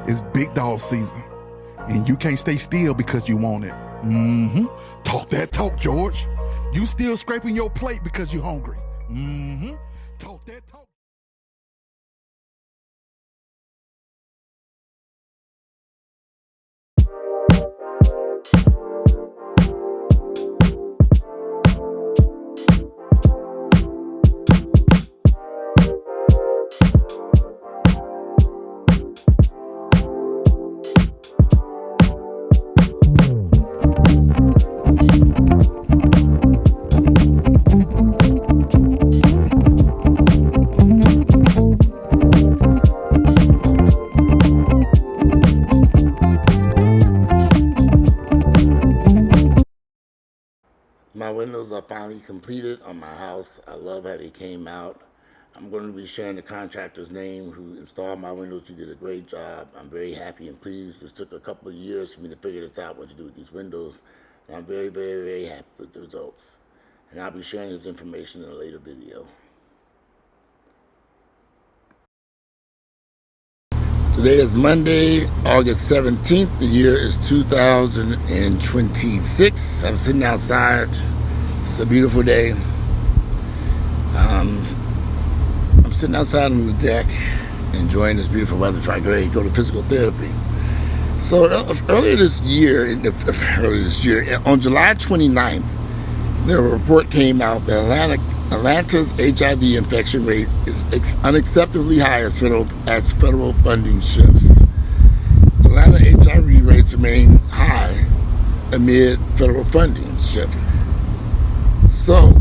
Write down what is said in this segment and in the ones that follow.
It's big dog season, and you can't stay still because you want it. Talk that talk, George. You still scraping your plate because you're hungry. Talk that talk. My windows are finally completed on my house. I love how they came out. I'm going to be sharing the contractor's name who installed my windows. He did a great job. I'm very happy and pleased. This took a couple of years for me to figure this out, what to do with these windows. And I'm very, very, very happy with the results. And I'll be sharing this information in a later video. Today is Monday, August 17th. The year is 2026. I'm sitting outside. It's a beautiful day. I'm sitting outside on the deck, enjoying this beautiful weather before I get ready to go to physical therapy. So earlier this year, on July 29th, a report came out that Atlanta's HIV infection rate is unacceptably high as federal funding shifts. Atlanta HIV rates remain high amid federal funding shifts. So,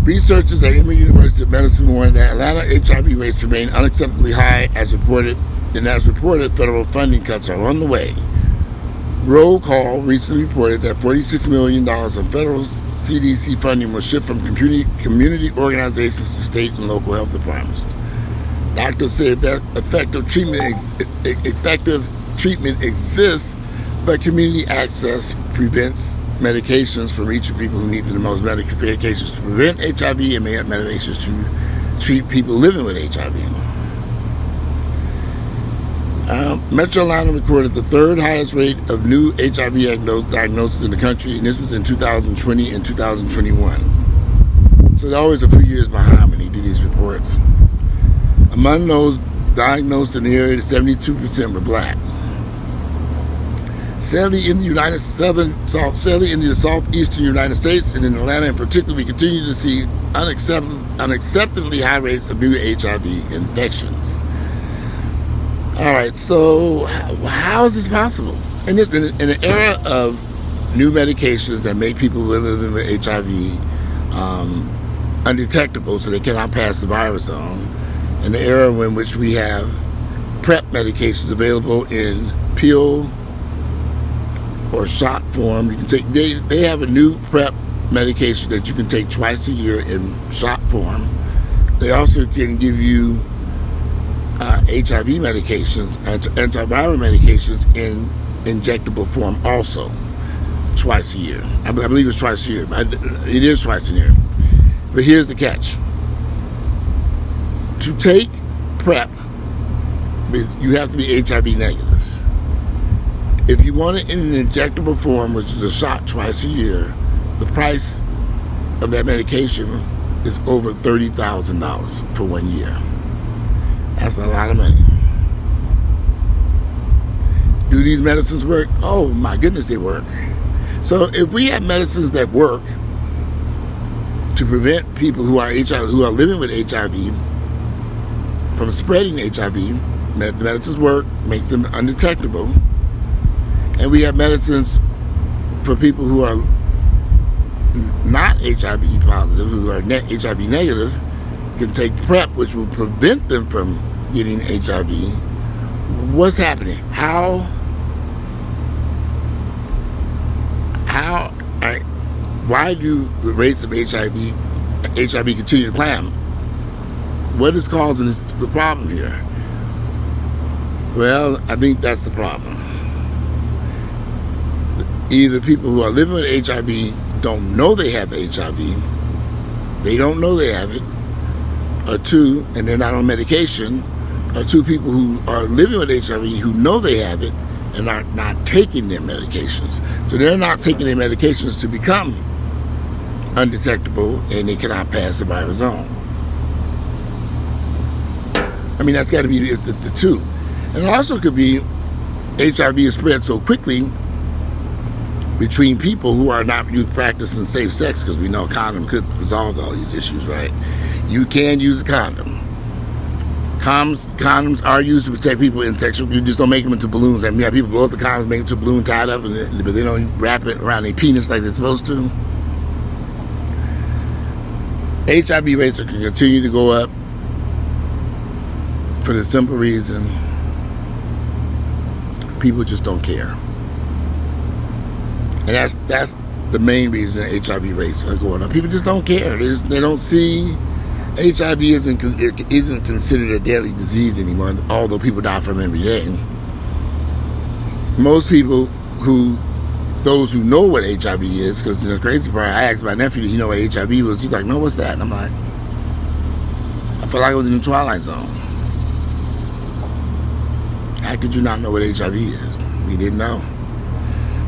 researchers at Emory School of Medicine warned that Atlanta HIV rates remain unacceptably high as reported, federal funding cuts are on the way. Roll Call recently reported that $46 million in federal CDC funding will shift from community organizations to state and local health departments. Doctors say that effective treatment exists, but community access prevents medications from reaching people who need the most medications to prevent HIV and medications to treat people living with HIV. Metro Atlanta recorded the third highest rate of new HIV diagnoses in the country, and this is in 2020 and 2021. So they're always a few years behind when they do these reports. Among those diagnosed in the area, 72% were black. Sadly, in the southeastern United States and in Atlanta in particular, we continue to see unacceptably high rates of new HIV infections. All right, so how is this possible? In an era of new medications that make people living with HIV undetectable so they cannot pass the virus on, in the era in which we have PrEP medications available in pill or shot form, you can take. They have a new PrEP medication that you can take twice a year in shot form. They also can give you HIV medications, antiviral medications in injectable form also twice a year. I believe it's twice a year. It is twice a year. But here's the catch. To take PrEP, you have to be HIV negative. If you want it in an injectable form, which is a shot twice a year, the price of that medication is over $30,000 for 1 year. That's a lot of money. Do these medicines work? Oh my goodness, they work. So if we have medicines that work to prevent people who are living with HIV from spreading HIV, the medicines work, makes them undetectable, and we have medicines for people who are not HIV positive, who are HIV negative, can take PrEP, which will prevent them from getting HIV. What's happening? Why do the rates of HIV continue to climb? What is causing the problem here? Well, I think that's the problem. Either people who are living with HIV don't know they have HIV, they don't know they have it, or two, and they're not on medication, are two people who are living with HIV who know they have it and are not taking their medications. So they're not taking their medications to become undetectable, and they cannot pass the virus on. I mean, that's got to be the two. And it also could be HIV is spread so quickly between people who are not practicing safe sex, because we know a condom could resolve all these issues, right? You can use a condom. Condoms are used to protect people in sexual. You just don't make them into balloons. I mean, you have people blow up the condoms, make them into a balloon tied up, but they don't wrap it around their penis like they're supposed to. HIV rates are going to continue to go up for the simple reason people just don't care. And that's the main reason HIV rates are going up. People just don't care. They don't see HIV isn't considered a deadly disease anymore, although people die from it every day. Most people those who know what HIV is, because the crazy part, I asked my nephew, "You know what HIV was?" He's like, "No, what's that?" And I'm like, I feel like I was in the Twilight Zone. How could you not know what HIV is? We didn't know.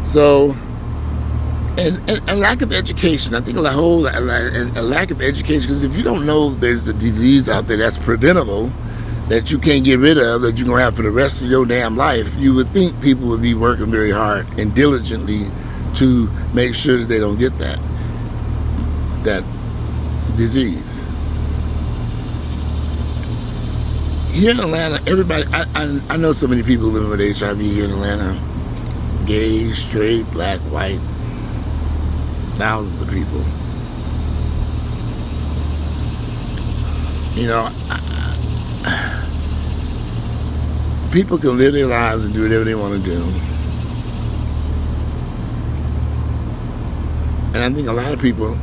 So, and a lack of education. I think a lack of education, because if you don't know there's a disease out there that's preventable, that you can't get rid of, that you're going to have for the rest of your damn life, you would think people would be working very hard and diligently to make sure that they don't get that disease. Here in Atlanta, everybody, I know so many people living with HIV here in Atlanta. Gay, straight, black, white. Thousands of people. You know, people can live their lives and do whatever they want to do. And I think a lot of people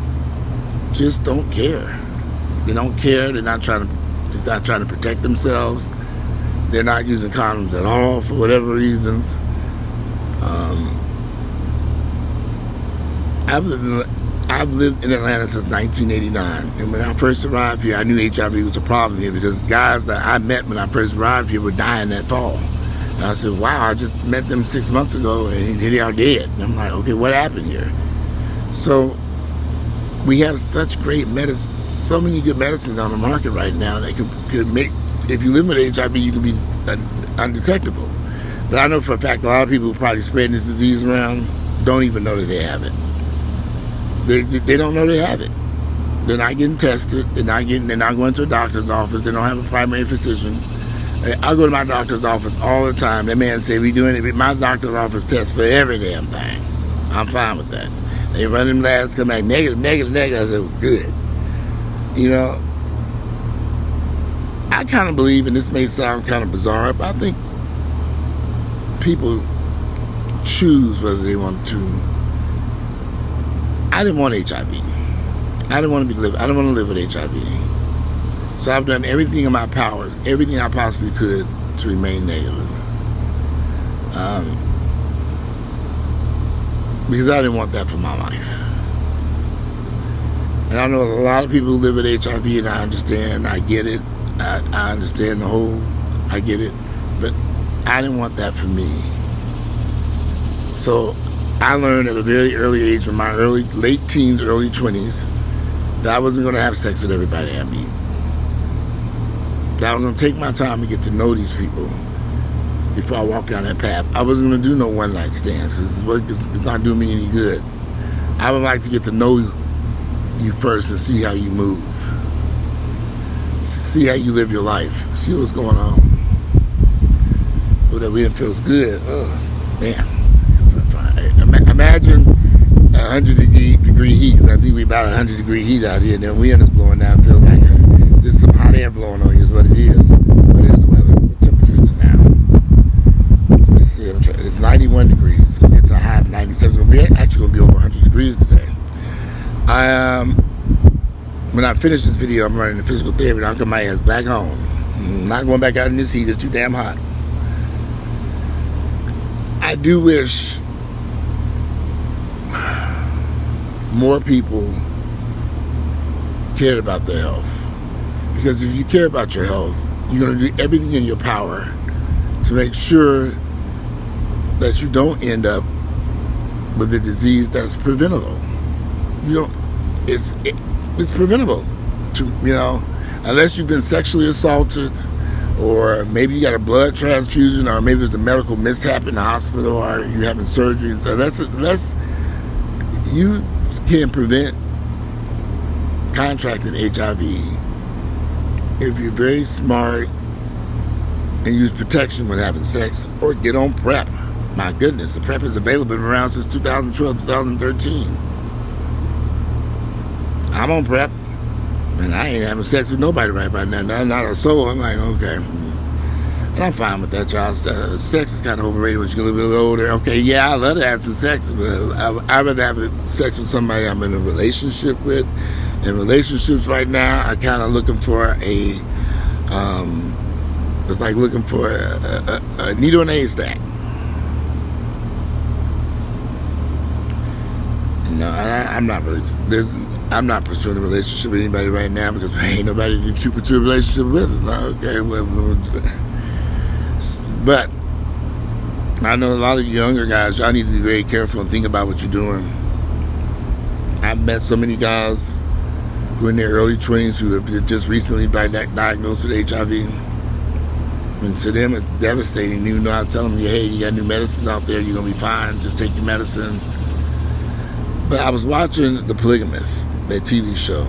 just don't care. They don't care. They're not trying to protect themselves. They're not using condoms at all for whatever reasons. I've lived in Atlanta since 1989, and when I first arrived here, I knew HIV was a problem here, because guys that I met when I first arrived here were dying that fall. And I said, wow, I just met them 6 months ago, and they are dead. And I'm like, okay, what happened here? So we have such great medicine, so many good medicines on the market right now that could make, if you live with HIV, you can be undetectable. But I know for a fact a lot of people who probably spreading this disease around don't even know that they have it. They don't know they have it. They're not getting tested. They're not going to a doctor's office. They don't have a primary physician. I go to my doctor's office all the time. That man say, we doing it. My doctor's office tests for every damn thing. I'm fine with that. They run them labs, come back negative. I said, well, good. You know, I kind of believe, and this may sound kind of bizarre, but I think people choose whether they want to. I didn't want HIV. I didn't want to live with HIV. So I've done everything in my powers, everything I possibly could to remain negative. Because I didn't want that for my life. And I know a lot of people who live with HIV, and I understand, I get it. I understand I get it. But I didn't want that for me. So I learned at a very early age, in my late teens, early 20s, that I wasn't going to have sex with everybody I meet. That I was going to take my time to get to know these people before I walk down that path. I wasn't going to do no one-night stands, because it's not doing me any good. I would like to get to know you first and see how you move. See how you live your life. See what's going on. Oh, that wind feels good. Oh, man. Imagine 100-degree heat, because I think we're about 100-degree heat out here, and then wind is blowing down. Feel like there's some hot air blowing on you is what it is. What is the weather? What temperature is it now? Let me see. It's 91 degrees. It's going to get to a high of 97. We're actually going to be over 100 degrees today. When I finish this video, I'm running the physical therapy, and I'll come my ass back home. I'm not going back out in this heat. It's too damn hot. I do wish more people cared about their health. Because if you care about your health, you're going to do everything in your power to make sure that you don't end up with a disease that's preventable. It's preventable, unless you've been sexually assaulted, or maybe you got a blood transfusion, or maybe there's a medical mishap in the hospital, or you're having surgery. And so you can prevent contracting HIV if you're very smart and use protection when having sex, or get on PrEP. My goodness, the PrEP has been around since 2012, 2013. I'm on PrEP, and I ain't having sex with nobody right about now. Not a soul. I'm like, okay. And I'm fine with that, y'all. Sex is kind of overrated when you get a little bit older. Okay, yeah, I love to have some sex, but I'd rather have sex with somebody I'm in a relationship with. In relationships right now, I'm kind of looking for it's like looking for a needle in a haystack. No, I'm not pursuing a relationship with anybody right now because ain't nobody to pursue a relationship with. Okay, but I know a lot of younger guys, y'all need to be very careful and think about what you're doing. I've met so many guys who are in their early 20s who have just recently been diagnosed with HIV. And to them, it's devastating. Even though I tell them, hey, you got new medicines out there, you're going to be fine, just take your medicine. But I was watching The Polygamist, that TV show.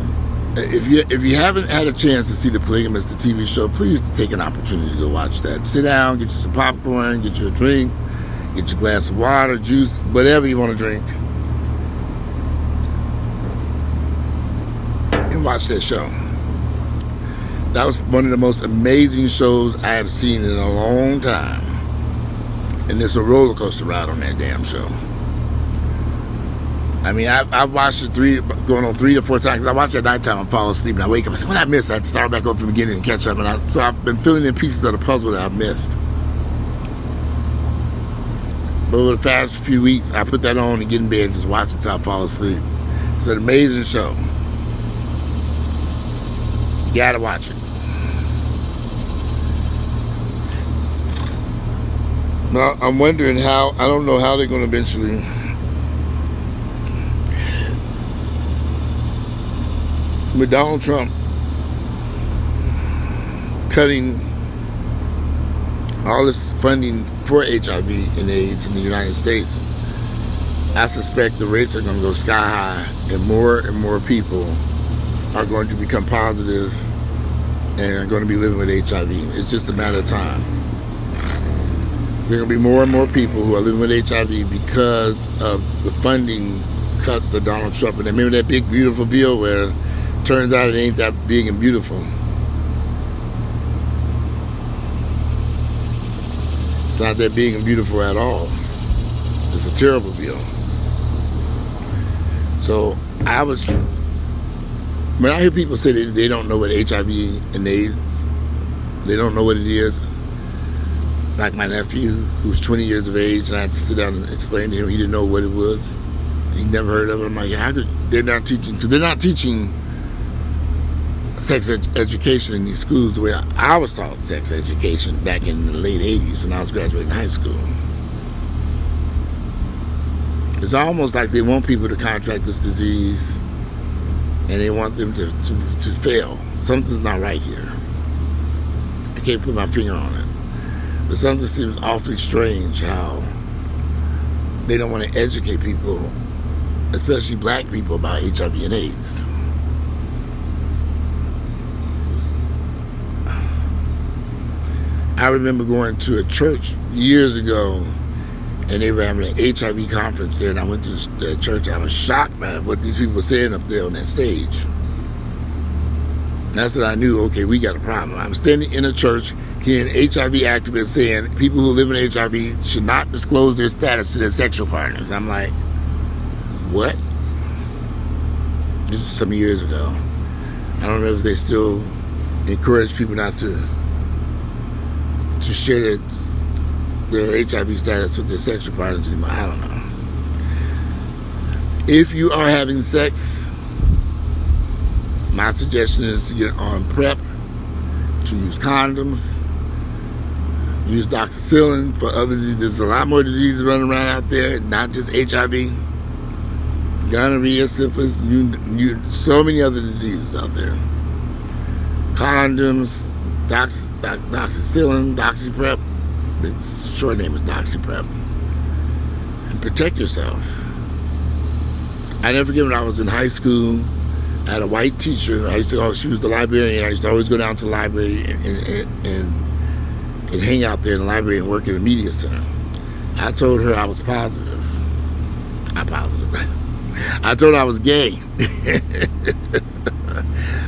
If you haven't had a chance to see The Polygamist, the TV show, please take an opportunity to go watch that. Sit down, get you some popcorn, get you a drink, get you a glass of water, juice, whatever you want to drink, and watch that show. That was one of the most amazing shows I have seen in a long time. And it's a roller coaster ride on that damn show. I mean, I've watched it going on 3 to 4 times. I watch it at nighttime and fall asleep, and I wake up and say, what I missed? I had to start back up from the beginning and catch up. So I've been filling in pieces of the puzzle that I've missed. But over the past few weeks, I put that on and get in bed and just watch it until I fall asleep. It's an amazing show. You gotta watch it. Now, I'm wondering I don't know how they're going to eventually with Donald Trump cutting all this funding for HIV and AIDS in the United States, I suspect the rates are going to go sky high, and more people are going to become positive and are going to be living with HIV. It's just a matter of time. There are going to be more and more people who are living with HIV because of the funding cuts that Donald Trump, and remember that big beautiful bill where it turns out it ain't that big and beautiful. It's not that big and beautiful at all. It's a terrible bill. So when I hear people say that they don't know what HIV and AIDS, they don't know what it is. Like my nephew, who's 20 years of age, and I had to sit down and explain to him, he didn't know what it was. He never heard of it. I'm like, how could they're not teaching sex education in these schools the way I was taught sex education back in the late 80s when I was graduating high school. It's almost like they want people to contract this disease and they want them to fail. Something's not right here. I can't put my finger on it. But something seems awfully strange how they don't want to educate people, especially black people, about HIV and AIDS. I remember going to a church years ago, and they were having an HIV conference there, and I went to the church. I was shocked by what these people were saying up there on that stage. That's when I knew, okay, we got a problem. I'm standing in a church hearing HIV activists saying people who live in HIV should not disclose their status to their sexual partners. I'm like, what? This is some years ago. I don't know if they still encourage people not to share their HIV status with their sexual partners anymore. I don't know. If you are having sex, my suggestion is to get on PrEP, to use condoms, use doxycycline for other diseases. There's a lot more diseases running around out there, not just HIV, gonorrhea, syphilis, so many other diseases out there. Condoms, doxycycline, doxyprep. Its short name is doxyprep. And protect yourself. I never forget when I was in high school, I had a white teacher. She was the librarian. I used to always go down to the library and hang out there in the library and work in the media center. I told her I was positive. I told her I was gay.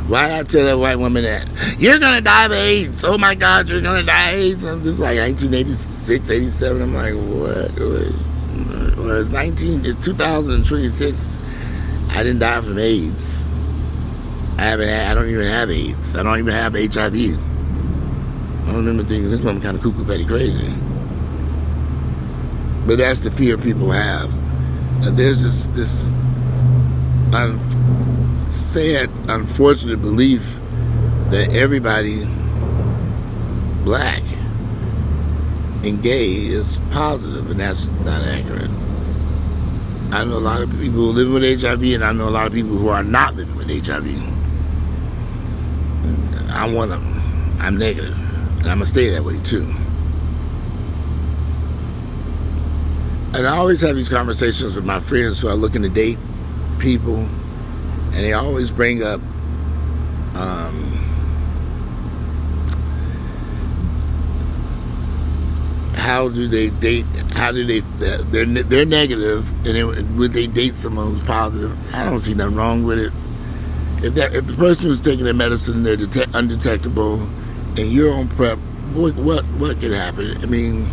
Why did I tell that white woman that? You're going to die of AIDS. Oh, my God, you're going to die of AIDS. I'm just like 1986, 87. I'm like, what? Well, it's 2026. I didn't die from AIDS. I don't even have AIDS. I don't even have HIV. I remember thinking this woman kind of cuckoo petty crazy. But that's the fear people have. There's this sad, unfortunate belief that everybody black and gay is positive, and that's not accurate. I know a lot of people who live with HIV, and I know a lot of people who are not living with HIV. I'm one of them. I'm negative, and I'm going to stay that way too. And I always have these conversations with my friends who are looking to date people, and they always bring up how do they date? They're negative, and would they date someone who's positive? I don't see nothing wrong with it. If the person who's taking their medicine, they're undetectable, and you're on PrEP, what could happen? I mean,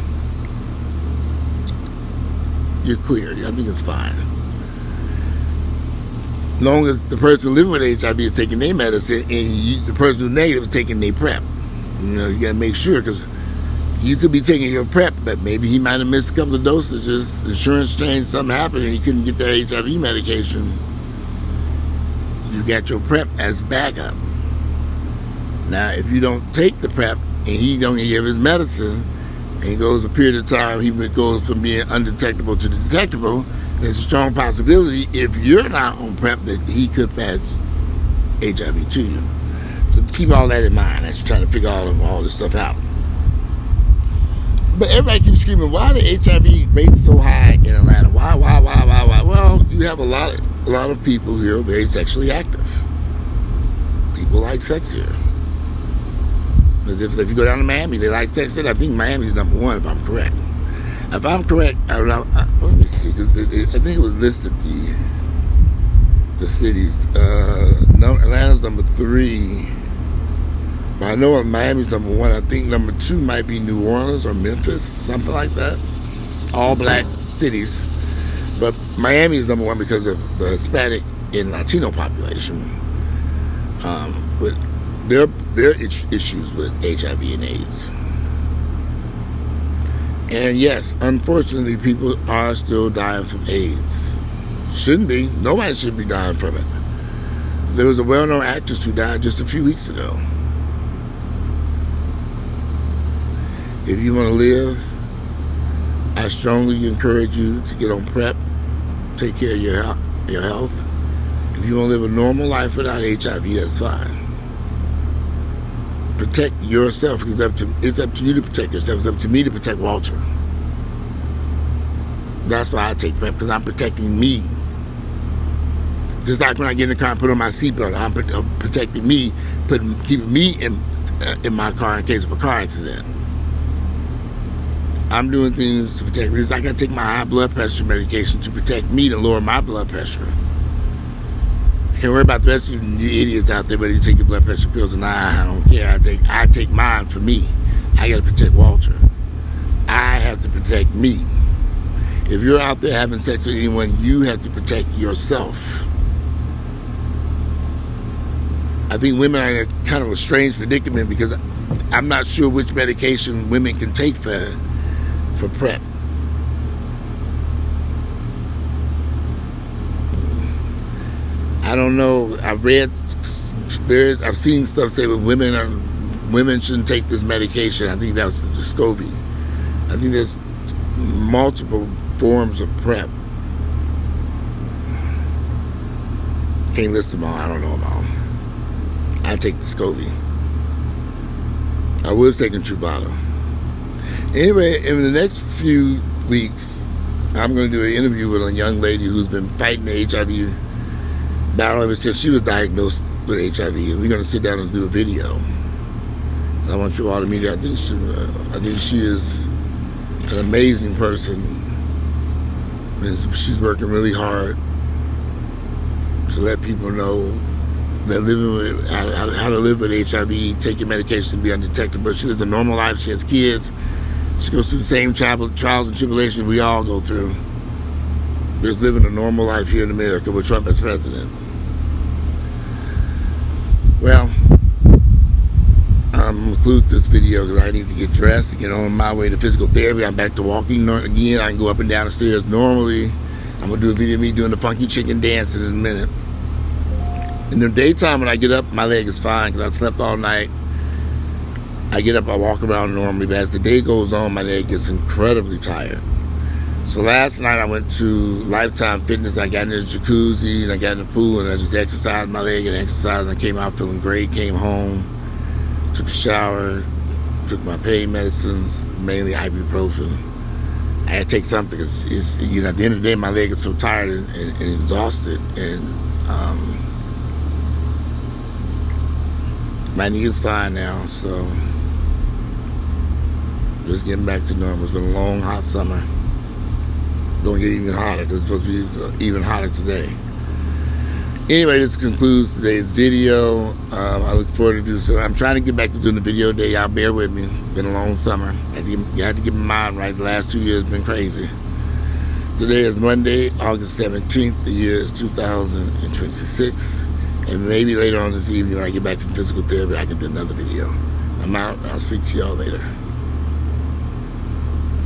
you're clear. I think it's fine. As long as the person living with HIV is taking their medicine, and the person who's negative is taking their PrEP. You got to make sure, because you could be taking your PrEP, but maybe he might have missed a couple of dosages. Insurance changed, something happened, and he couldn't get that HIV medication. You got your PrEP as backup. Now, if you don't take the PrEP and he don't give his medicine, and it goes a period of time, he goes from being undetectable to detectable, there's a strong possibility, if you're not on PrEP, that he could pass HIV to you. So keep all that in mind as you're trying to figure all this stuff out. But everybody keeps screaming, why the HIV rate's so high in Atlanta? Why? Well, you have a lot of people here who are very sexually active. People like sex here. Because if you go down to Miami, they like sex there. I think Miami's number one, if I'm correct. If I'm correct, let me see, because I think it was listed the cities. Atlanta's number 3. But I know Miami's number 1. I think number 2 might be New Orleans or Memphis, something like that. All black cities. But Miami is number 1 because of the Hispanic and Latino population. But there are issues with HIV and AIDS. And yes, unfortunately, people are still dying from AIDS. Shouldn't be. Nobody should be dying from it. There was a well-known actress who died just a few weeks ago. If you want to live, I strongly encourage you to get on PrEP, take care of your health. If you want to live a normal life without HIV, that's fine. Protect yourself, because it's up to you to protect yourself. It's up to me to protect Walter. That's why I take PrEP, because I'm protecting me. Just like when I get in the car and put on my seatbelt, I'm protecting me, keeping me in my car in case of a car accident. I'm doing things to protect me. I got to take my high blood pressure medication to protect me, to lower my blood pressure. I can't worry about the rest of you idiots out there, whether you take your blood pressure pills or not. I don't care. I take mine for me. I got to protect Walter. I have to protect me. If you're out there having sex with anyone, you have to protect yourself. I think women are in a kind of a strange predicament, because I'm not sure which medication women can take for PrEP. I don't know. I've seen stuff say that women women shouldn't take this medication. I think that was the Descovy. I think there's multiple forms of PrEP. Can't list them all. I don't know them all. I take Descovy. I was taking Truvada. Anyway, in the next few weeks, I'm going to do an interview with a young lady who's been fighting the HIV battle ever since she was diagnosed with HIV. And we're going to sit down and do a video. And I want you all to meet her. I think she is an amazing person. And she's working really hard to let people know that living with how to live with HIV, take your medication, be undetected. But she lives a normal life. She has kids. She goes through the same trials and tribulations we all go through. Just living a normal life here in America with Trump as president. Well, I'm going to conclude this video because I need to get dressed and get on my way to physical therapy. I'm back to walking again. I can go up and down the stairs normally. I'm going to do a video of me doing the funky chicken dance in a minute. In the daytime when I get up, my leg is fine because I slept all night. I get up, I walk around normally, but as the day goes on, my leg gets incredibly tired. So last night I went to Lifetime Fitness. I got in the jacuzzi and I got in the pool and I just exercised my leg and exercised. And I came out feeling great, came home, took a shower, took my pain medicines, mainly ibuprofen. I had to take something because at the end of the day, my leg is so tired and exhausted. And my knee is fine now, so just getting back to normal. It's been a long, hot summer. Going to get even hotter. It's supposed to be even hotter today. Anyway, this concludes today's video. I look forward to doing so. I'm trying to get back to doing the video day. Y'all bear with me. It's been a long summer. You had to get my mind right. The last 2 years have been crazy. Today is Monday, August 17th. The year is 2026. And maybe later on this evening when I get back from physical therapy, I can do another video. I'm out. I'll speak to y'all later.